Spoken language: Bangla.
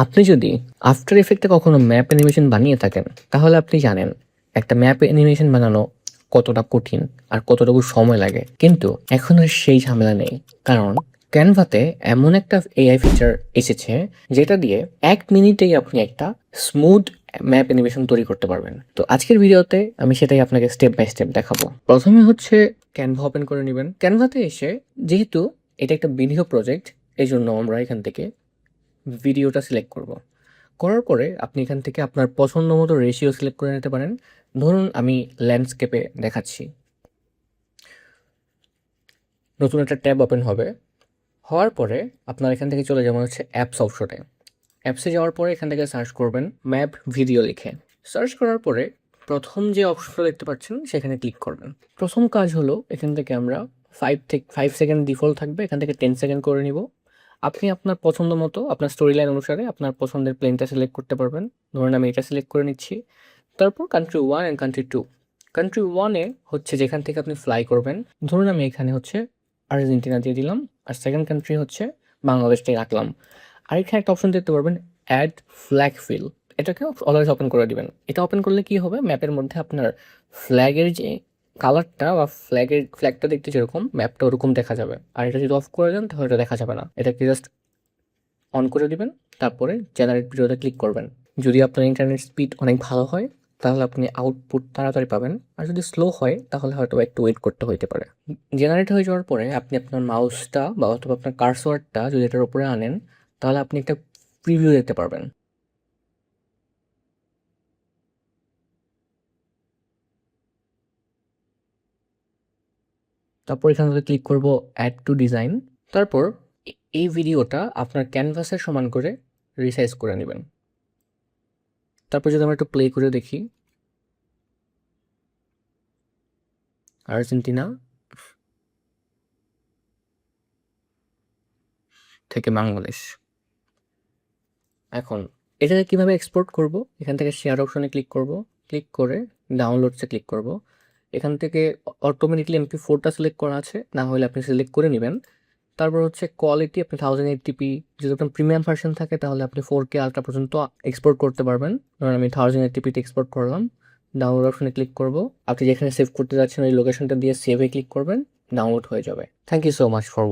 আপনি যদি আফটার ইফেক্টে কখনো ম্যাপ অ্যানিমেশন বানিয়ে থাকেন, তাহলে আপনি জানেন একটা ম্যাপ অ্যানিমেশন বানানো কতটা কঠিন আর কতটুকু সময় লাগে। কিন্তু এখন আর সেই ঝামেলা নেই। কারণ ক্যানভাতে এমন একটা এআই ফিচার এসেছে যেটা দিয়ে ১ মিনিটেই আপনি একটা স্মুথ ম্যাপ অ্যানিমেশন তৈরি করতে পারবেন। তো আজকের ভিডিওতে আমি সেটাই আপনাকে স্টেপ বাই স্টেপ দেখাবো। প্রথমে হচ্ছে ক্যানভা ওপেন করে নিবেন। ক্যানভাতে এসে যেহেতু এটা একটা ভিডিও প্রজেক্ট, এজন্য আমরা এখান থেকে ভিডিওটা সিলেক্ট করব। করার পরে আপনি এখান থেকে আপনার পছন্দ মতো রেশিও সিলেক্ট করে নিতে পারেন। ধরুন আমি ল্যান্ডস্কেপে দেখাচ্ছি। নতুন একটা ট্যাব ওপেন হবে। হওয়ার পরে আপনার এখান থেকে চলে যাবেন হচ্ছে অ্যাপস অপশনে। অ্যাপসে যাওয়ার পরে এখান থেকে সার্চ করবেন ম্যাপ ভিডিও লিখে। সার্চ করার পরে প্রথম যে অপশনটা দেখতে পাচ্ছেন সেখানে ক্লিক করবেন। প্রথম কাজ হলো এখান থেকে আমরা 5 সেকেন্ড ডিফল্ট থাকবে, এখান থেকে 10 সেকেন্ড করে নিব। আপনি আপনার পছন্দ মতো আপনার স্টোরি লাইন অনুসারে আপনার পছন্দের প্লেনটা সিলেক্ট করতে পারবেন। ধরুন আমি এটা সিলেক্ট করে নিচ্ছি। তারপর কান্ট্রি 1 অ্যান্ড কান্ট্রি 2। কান্ট্রি 1 এ হচ্ছে যেখান থেকে আপনি ফ্লাই করবেন। ধরুন আমি এখানে হচ্ছে আর্জেন্টিনা দিয়ে দিলাম। আর সেকেন্ড কান্ট্রি হচ্ছে বাংলাদেশটাই রাখলাম। আর এখানে একটা অপশন দেখতে পারবেন অ্যাড ফ্ল্যাগ ফিল। এটাকে অলওয়েজ ওপেন করে দিবেন। এটা ওপেন করলে কি হবে, ম্যাপের মধ্যে আপনার ফ্ল্যাগের যে কালারটা বা ফ্ল্যাগটা দেখতে যেরকম ম্যাপটা ওরকম দেখা যাবে। আর এটা যদি অফ করে দেন তাহলে এটা দেখা যাবে না। এটাকে জাস্ট অন করে দিবেন, তারপরে জেনারেট ভিডিওতে ক্লিক করবেন। যদি আপনার ইন্টারনেট স্পিড অনেক ভালো হয় তাহলে আপনি আউটপুট তাড়াতাড়ি পাবেন। আর যদি স্লো হয় তাহলে হয়তো একটু ওয়েট করতে হইতে পারে। জেনারেট হয়ে যাওয়ার পরে আপনি আপনার মাউসটা বা অথবা আপনার কার্সরটা যদি এটার উপরে আনেন তাহলে আপনি একটা প্রিভিউ দেখতে পারবেন। তারপর এখানে ক্লিক করব অ্যাড টু ডিজাইন। তারপর এই ভিডিওটা আপনার ক্যানভাসের সমান করে রিসাইজ করে নেবেন। তারপর যদি আমরা একটু প্লে করে দেখি, আর্জেন্টিনা থেকে বাংলাদেশ। এখন এটাকে কিভাবে এক্সপোর্ট করব, এখান থেকে শেয়ার অপশনে ক্লিক করব। ক্লিক করে ডাউনলোডসে ক্লিক করব। এখান থেকে অটোমেটিকলি MP4টা সিলেক্ট করা আছে, না হলে আপনি সিলেক্ট করে নেবেন। তারপর হচ্ছে কোয়ালিটি আপনি 1080p, যদি আপনার প্রিমিয়াম ভার্সন থাকে তাহলে আপনি 4K আলট্রা পর্যন্ত এক্সপোর্ট করতে পারবেন। ধরুন আমি 1080p-তে এক্সপোর্ট করলাম। ডাউনলোড অপশনে ক্লিক করব। আপনি যেখানে সেভ করতে যাচ্ছেন ওই লোকেশনটা দিয়ে সেভে ক্লিক করবেন, ডাউনলোড হয়ে যাবে। Thank you so much for